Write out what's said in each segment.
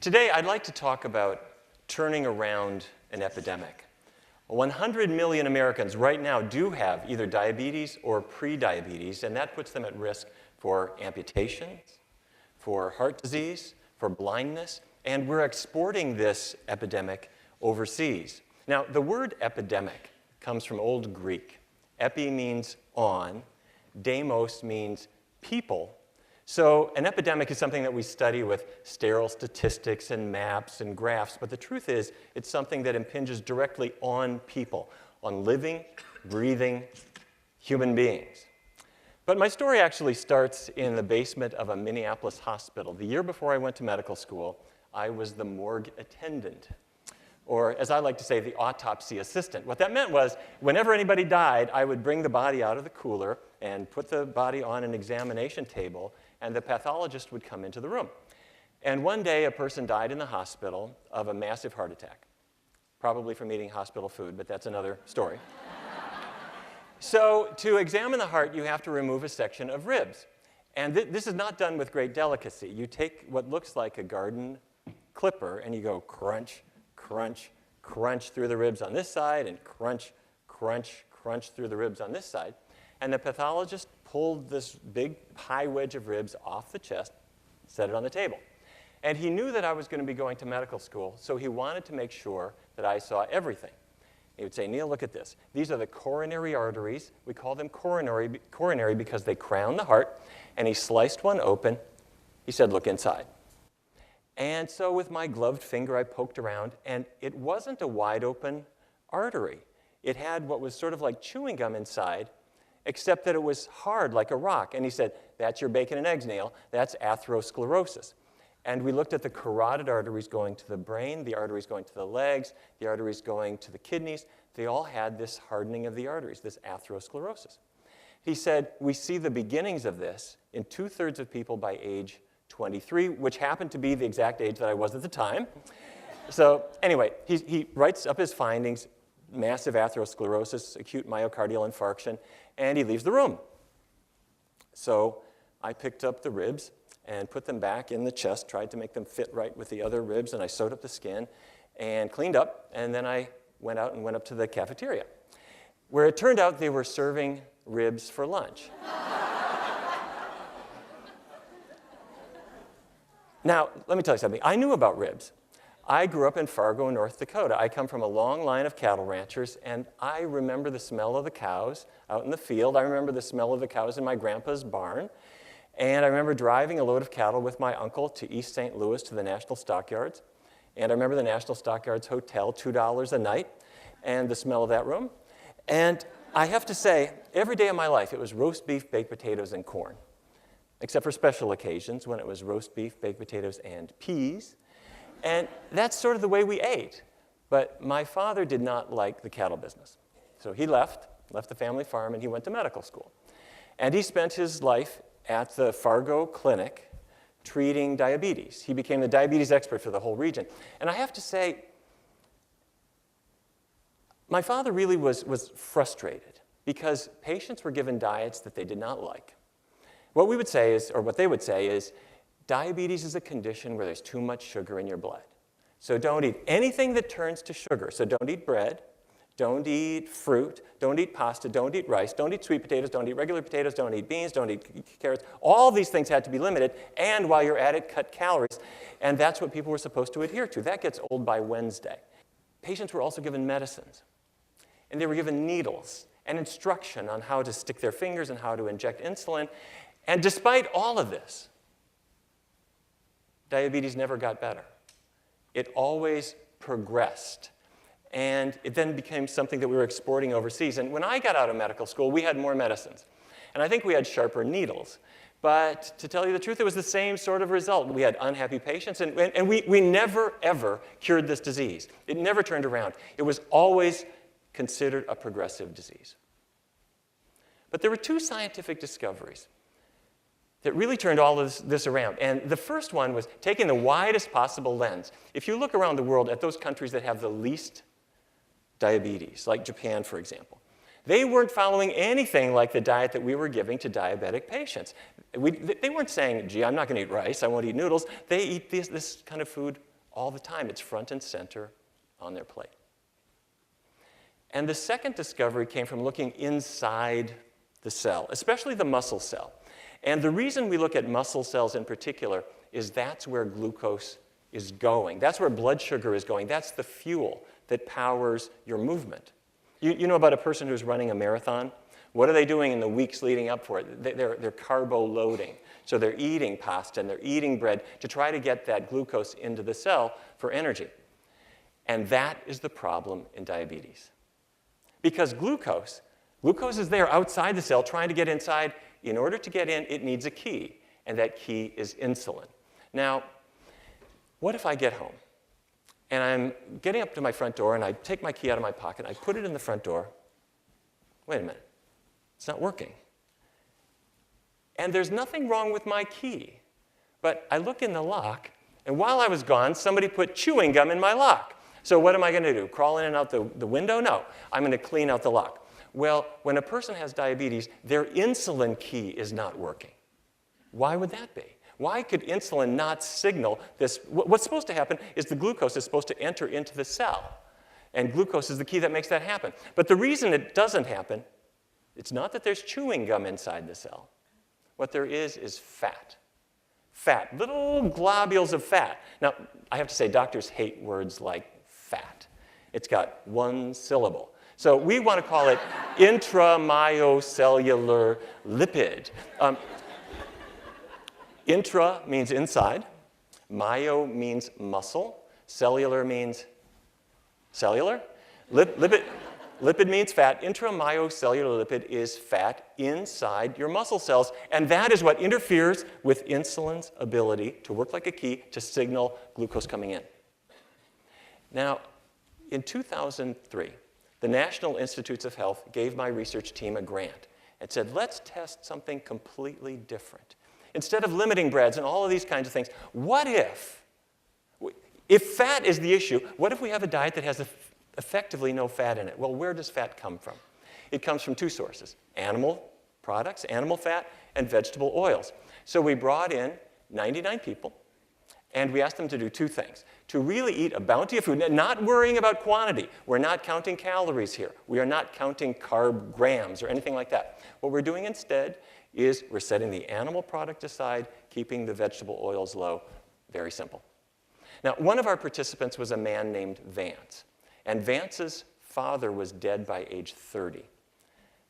Today, I'd like to talk about turning around an epidemic. 100 million Americans right now do have either diabetes or prediabetes, and that puts them at risk for amputations, for heart disease, for blindness, and we're exporting this epidemic overseas. Now, the word epidemic comes from Old Greek. Epi means on, demos means people. So an epidemic is something that we study with sterile statistics and maps and graphs, but the truth is it's something that impinges directly on people, on living, breathing human beings. But my story actually starts in the basement of a Minneapolis hospital. The year before I went to medical school, I was the morgue attendant, or as I like to say, the autopsy assistant. What that meant was whenever anybody died, I would bring the body out of the cooler and put the body on an examination table, and the pathologist would come into the room. And one day, a person died in the hospital of a massive heart attack, probably from eating hospital food, but that's another story. So to examine the heart, you have to remove a section of ribs. And this is not done with great delicacy. You take what looks like a garden clipper, and you go crunch, crunch, crunch through the ribs on this side, and crunch, crunch, crunch through the ribs on this side. And the pathologist pulled this big pie wedge of ribs off the chest, set it on the table. And he knew that I was going to be going to medical school, so he wanted to make sure that I saw everything. He would say, Neal, look at this. These are the coronary arteries. We call them coronary because they crown the heart. And he sliced one open. He said, look inside. And so with my gloved finger, I poked around, and it wasn't a wide open artery. It had what was sort of like chewing gum inside, except that it was hard like a rock. And he said, that's your bacon and eggs, Neal. That's atherosclerosis. And we looked at the carotid arteries going to the brain, the arteries going to the legs, the arteries going to the kidneys. They all had this hardening of the arteries, this atherosclerosis. He said, we see the beginnings of this in 2/3 of people by age 23, which happened to be the exact age that I was at the time. So anyway, he writes up his findings, massive atherosclerosis, acute myocardial infarction, and he leaves the room. So I picked up the ribs and put them back in the chest, tried to make them fit right with the other ribs, and I sewed up the skin and cleaned up, and then I went out and went up to the cafeteria, where it turned out they were serving ribs for lunch. Now, let me tell you something. I knew about ribs. I grew up in Fargo, North Dakota. I come from a long line of cattle ranchers, and I remember the smell of the cows out in the field. I remember the smell of the cows in my grandpa's barn. And I remember driving a load of cattle with my uncle to East St. Louis to the National Stockyards. And I remember the National Stockyards Hotel, $2 a night, and the smell of that room. And I have to say, every day of my life, it was roast beef, baked potatoes, and corn, except for special occasions when it was roast beef, baked potatoes, and peas. And that's sort of the way we ate. But my father did not like the cattle business. So he left the family farm, and he went to medical school. And he spent his life at the Fargo Clinic treating diabetes. He became the diabetes expert for the whole region. And I have to say, my father really was frustrated because patients were given diets that they did not like. What we would say is, or what they would say is, diabetes is a condition where there's too much sugar in your blood. So don't eat anything that turns to sugar. So don't eat bread, don't eat fruit, don't eat pasta, don't eat rice, don't eat sweet potatoes, don't eat regular potatoes, don't eat beans, don't eat carrots. All these things had to be limited, and while you're at it, cut calories. And that's what people were supposed to adhere to. That gets old by Wednesday. Patients were also given medicines, and they were given needles and instruction on how to stick their fingers and how to inject insulin. And despite all of this, diabetes never got better. It always progressed. And it then became something that we were exporting overseas. And when I got out of medical school, we had more medicines. And I think we had sharper needles. But to tell you the truth, it was the same sort of result. We had unhappy patients, and we never, ever cured this disease. It never turned around. It was always considered a progressive disease. But there were two scientific discoveries that really turned all of this around. And the first one was taking the widest possible lens. If you look around the world at those countries that have the least diabetes, like Japan, for example, they weren't following anything like the diet that we were giving to diabetic patients. They weren't saying, gee, I'm not going to eat rice, I won't eat noodles. They eat this kind of food all the time. It's front and center on their plate. And the second discovery came from looking inside the cell, especially the muscle cell. And the reason we look at muscle cells in particular is that's where glucose is going. That's where blood sugar is going. That's the fuel that powers your movement. You know about a person who's running a marathon? What are they doing in the weeks leading up for it? They're carbo-loading. So they're eating pasta and they're eating bread to try to get that glucose into the cell for energy. And that is the problem in diabetes. Because glucose is there outside the cell trying to get inside. In order to get in, it needs a key, and that key is insulin. Now, what if I get home, and I'm getting up to my front door, and I take my key out of my pocket, I put it in the front door. Wait a minute. It's not working. And there's nothing wrong with my key. But I look in the lock, and while I was gone, somebody put chewing gum in my lock. So what am I going to do? Crawl in and out the window? No. I'm going to clean out the lock. Well, when a person has diabetes, their insulin key is not working. Why would that be? Why could insulin not signal this? What's supposed to happen is the glucose is supposed to enter into the cell. And glucose is the key that makes that happen. But the reason it doesn't happen, it's not that there's chewing gum inside the cell. What there is fat. Fat, little globules of fat. Now, I have to say, doctors hate words like fat. It's got one syllable. So we want to call it intramyocellular lipid. Intra means inside. Myo means muscle. Cellular means cellular. Lipid means fat. Intramyocellular lipid is fat inside your muscle cells. And that is what interferes with insulin's ability to work like a key to signal glucose coming in. Now, in 2003, the National Institutes of Health gave my research team a grant and said, let's test something completely different. Instead of limiting breads and all of these kinds of things, what if fat is the issue, what if we have a diet that has effectively no fat in it? Well, where does fat come from? It comes from two sources, animal products, animal fat, and vegetable oils. So we brought in 99 people, and we asked them to do two things. To really eat a bounty of food, not worrying about quantity. We're not counting calories here. We are not counting carb grams or anything like that. What we're doing instead is we're setting the animal product aside, keeping the vegetable oils low. Very simple. Now, one of our participants was a man named Vance. And Vance's father was dead by age 30.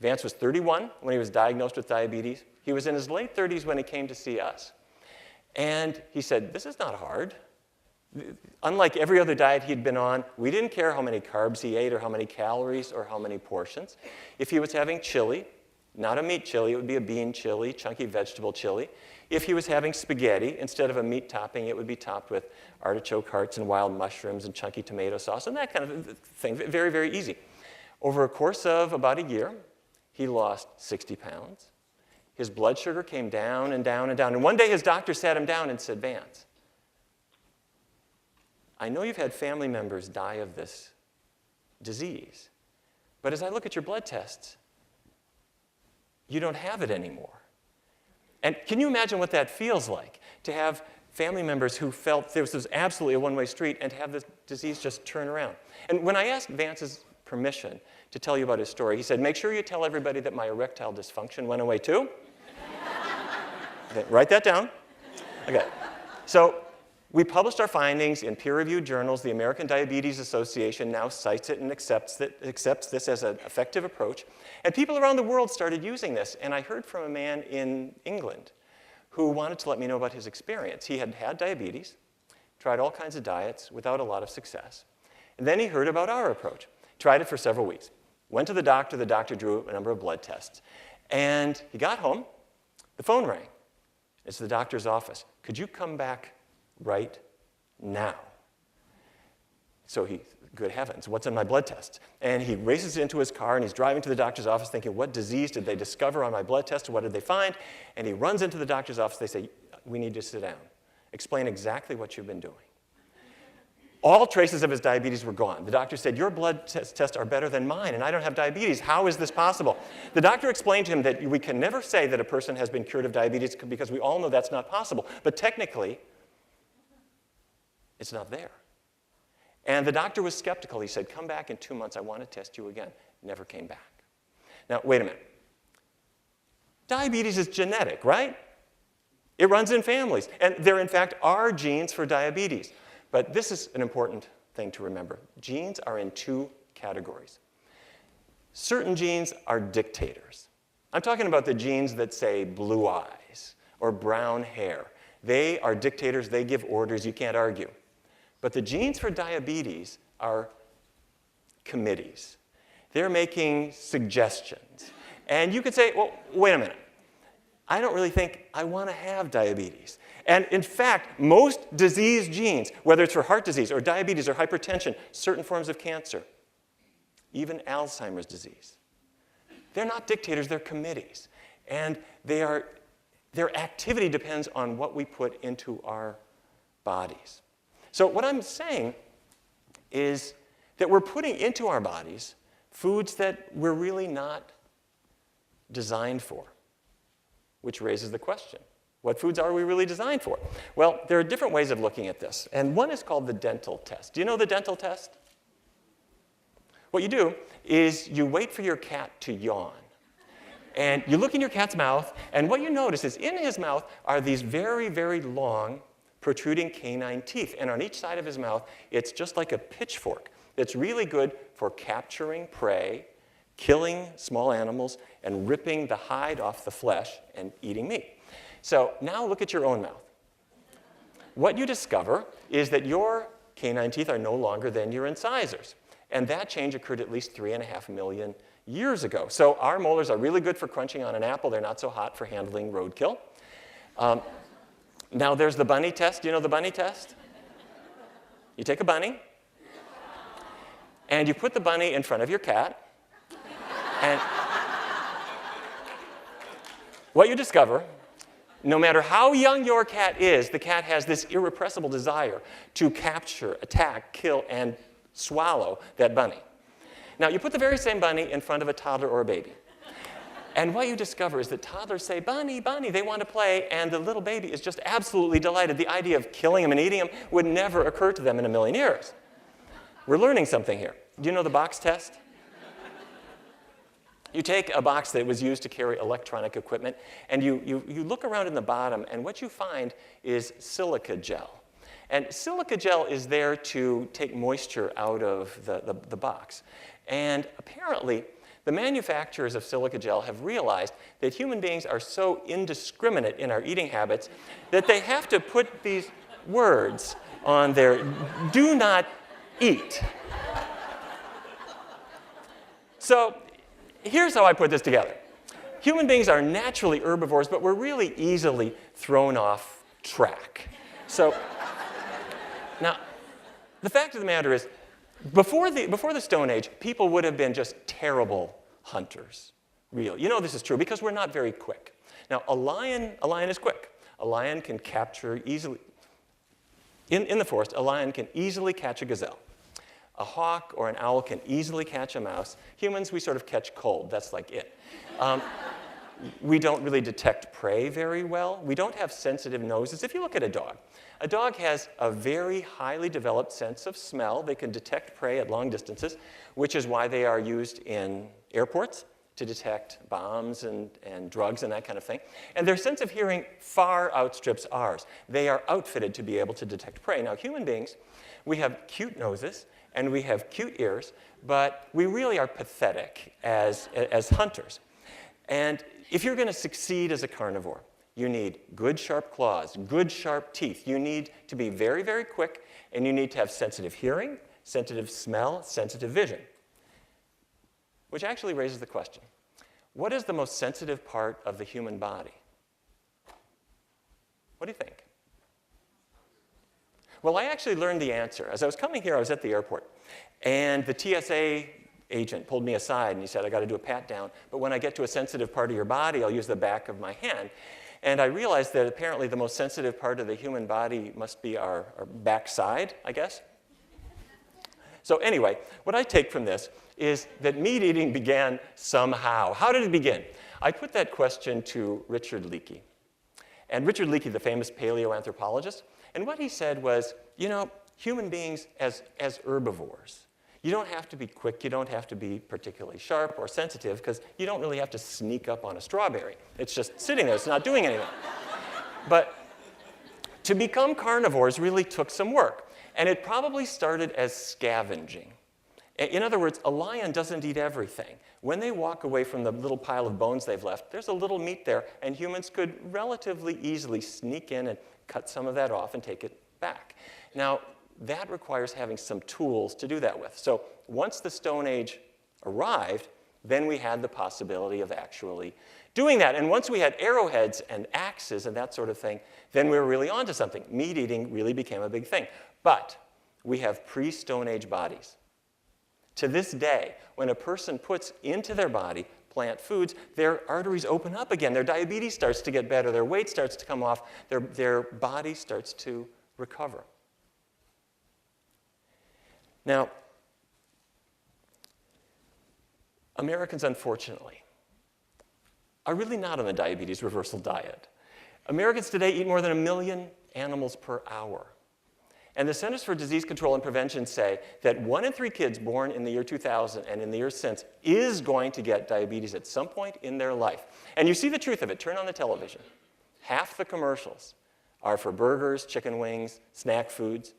Vance was 31 when he was diagnosed with diabetes. He was in his late 30s when he came to see us. And he said, this is not hard. Unlike every other diet he'd been on, we didn't care how many carbs he ate or how many calories or how many portions. If he was having chili, not a meat chili, it would be a bean chili, chunky vegetable chili. If he was having spaghetti, instead of a meat topping, it would be topped with artichoke hearts and wild mushrooms and chunky tomato sauce and that kind of thing. Very, very easy. Over a course of about a year, he lost 60 pounds. His blood sugar came down and down and down. And one day his doctor sat him down and said, Vance, I know you've had family members die of this disease, but as I look at your blood tests, you don't have it anymore. And can you imagine what that feels like, to have family members who felt this was absolutely a one-way street and to have this disease just turn around? And when I asked Vance's permission to tell you about his story, he said, make sure you tell everybody that my erectile dysfunction went away too. Okay, write that down. Okay. So we published our findings in peer-reviewed journals. The American Diabetes Association now cites it and accepts this as an effective approach. And people around the world started using this. And I heard from a man in England who wanted to let me know about his experience. He had had diabetes, tried all kinds of diets without a lot of success. And then he heard about our approach, tried it for several weeks, went to the doctor drew a number of blood tests. And he got home, the phone rang. It's the doctor's office. Could you come back right now? So good heavens, what's in my blood tests? And he races into his car and he's driving to the doctor's office thinking, what disease did they discover on my blood test? What did they find? And he runs into the doctor's office. They say, we need you to sit down. Explain exactly what you've been doing. All traces of his diabetes were gone. The doctor said, your blood tests are better than mine, and I don't have diabetes. How is this possible? The doctor explained to him that we can never say that a person has been cured of diabetes because we all know that's not possible. But technically, It's not there. And the doctor was skeptical. He said, come back in 2 months. I want to test you again. Never came back. Now, wait a minute. Diabetes is genetic, right? It runs in families. And there, in fact, are genes for diabetes. But this is an important thing to remember. Genes are in 2 categories. Certain genes are dictators. I'm talking about the genes that say blue eyes or brown hair. They are dictators. They give orders. You can't argue. But the genes for diabetes are committees. They're making suggestions. And you could say, well, wait a minute. I don't really think I want to have diabetes. And in fact, most disease genes, whether it's for heart disease or diabetes or hypertension, certain forms of cancer, even Alzheimer's disease, they're not dictators, they're committees. And their activity depends on what we put into our bodies. So what I'm saying is that we're putting into our bodies foods that we're really not designed for, which raises the question, what foods are we really designed for? Well, there are different ways of looking at this, and one is called the dental test. Do you know the dental test? What you do is you wait for your cat to yawn, and you look in your cat's mouth, and what you notice is in his mouth are these very, very long, protruding canine teeth, and on each side of his mouth, it's just like a pitchfork that's really good for capturing prey, killing small animals, and ripping the hide off the flesh and eating meat. So now look at your own mouth. What you discover is that your canine teeth are no longer than your incisors. And that change occurred at least 3.5 million years ago. So our molars are really good for crunching on an apple. They're not so hot for handling roadkill. Now there's the bunny test. Do you know the bunny test? You take a bunny, and you put the bunny in front of your cat, and what you discover, no matter how young your cat is, the cat has this irrepressible desire to capture, attack, kill, and swallow that bunny. Now, you put the very same bunny in front of a toddler or a baby. And what you discover is that toddlers say, bunny, bunny, they want to play, and the little baby is just absolutely delighted. The idea of killing him and eating him would never occur to them in a million years. We're learning something here. Do you know the box test? You take a box that was used to carry electronic equipment, and you look around in the bottom, and what you find is silica gel. And silica gel is there to take moisture out of the box. And apparently, the manufacturers of silica gel have realized that human beings are so indiscriminate in our eating habits that they have to put these words on their do not eat. So here's how I put this together. Human beings are naturally herbivores, but we're really easily thrown off track. So now, the fact of the matter is, before the Stone Age, people would have been just terrible hunters, really. You know this is true because we're not very quick. Now, a lion is quick. A lion can capture easily. In the forest, a lion can easily catch a gazelle. A hawk or an owl can easily catch a mouse. Humans, we sort of catch cold. That's like it. We don't really detect prey very well. We don't have sensitive noses. If you look at a dog has a very highly developed sense of smell. They can detect prey at long distances, which is why they are used in airports to detect bombs and drugs and that kind of thing. And their sense of hearing far outstrips ours. They are outfitted to be able to detect prey. Now, human beings, we have cute noses and we have cute ears, but we really are pathetic as hunters. And if you're going to succeed as a carnivore, you need good sharp claws, good sharp teeth. You need to be very, very quick, and you need to have sensitive hearing, sensitive smell, sensitive vision. Which actually raises the question, what is the most sensitive part of the human body? What do you think? Well, I actually learned the answer. As I was coming here, I was at the airport, and the TSA agent pulled me aside, and he said, I got to do a pat down, but when I get to a sensitive part of your body, I'll use the back of my hand. And I realized that apparently the most sensitive part of the human body must be our backside, I guess. So anyway, what I take from this is that meat eating began somehow. How did it begin? I put that question to Richard Leakey. And Richard Leakey, the famous paleoanthropologist, and what he said was, you know, human beings as herbivores. You don't have to be quick. You don't have to be particularly sharp or sensitive, because you don't really have to sneak up on a strawberry. It's just sitting there. It's not doing anything. But to become carnivores really took some work. And it probably started as scavenging. In other words, a lion doesn't eat everything. When they walk away from the little pile of bones they've left, there's a little meat there, and humans could relatively easily sneak in and cut some of that off and take it back. Now, that requires having some tools to do that with. So once the Stone Age arrived, then we had the possibility of actually doing that. And once we had arrowheads and axes and that sort of thing, then we were really onto something. Meat eating really became a big thing. But we have pre-Stone Age bodies. To this day, when a person puts into their body plant foods, their arteries open up again. Their diabetes starts to get better. Their weight starts to come off. Their body starts to recover. Now, Americans, unfortunately, are really not on the diabetes reversal diet. Americans today eat more than 1 million animals per hour. And the Centers for Disease Control and Prevention say that 1 in 3 kids born in the year 2000 and in the years since is going to get diabetes at some point in their life. And you see the truth of it. Turn on the television. Half the commercials are for burgers, chicken wings, snack foods.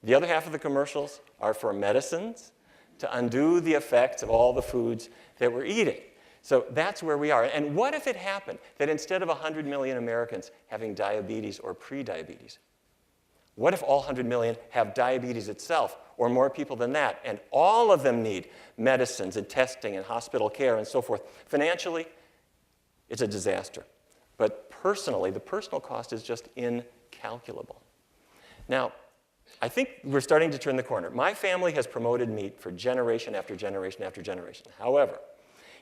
The other half of the commercials are for medicines to undo the effects of all the foods that we're eating. So that's where we are. And what if it happened that instead of 100 million Americans having diabetes or pre-diabetes, what if all 100 million have diabetes itself, or more people than that, and all of them need medicines and testing and hospital care and so forth? Financially, it's a disaster. But personally, the personal cost is just incalculable. Now, I think we're starting to turn the corner. My family has promoted meat for generation after generation after generation. However,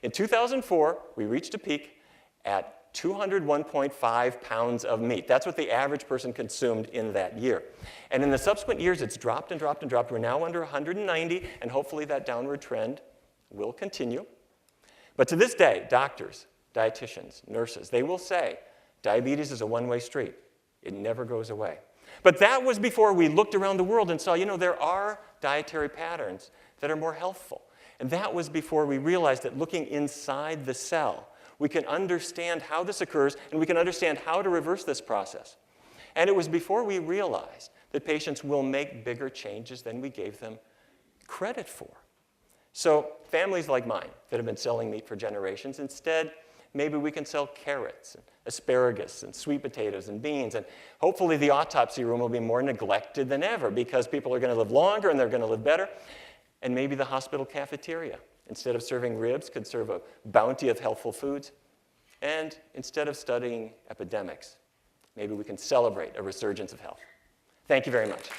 in 2004, we reached a peak at 201.5 pounds of meat. That's what the average person consumed in that year. And in the subsequent years, it's dropped and dropped and dropped. We're now under 190, and hopefully that downward trend will continue. But to this day, doctors, dietitians, nurses, they will say diabetes is a one-way street. It never goes away. But that was before we looked around the world and saw, there are dietary patterns that are more healthful. And that was before we realized that looking inside the cell, we can understand how this occurs, and we can understand how to reverse this process. And it was before we realized that patients will make bigger changes than we gave them credit for. So families like mine that have been selling meat for generations, instead, maybe we can sell carrots and asparagus and sweet potatoes and beans. And hopefully the autopsy room will be more neglected than ever, because people are going to live longer and they're going to live better. And maybe the hospital cafeteria, instead of serving ribs, could serve a bounty of healthful foods. And instead of studying epidemics, maybe we can celebrate a resurgence of health. Thank you very much.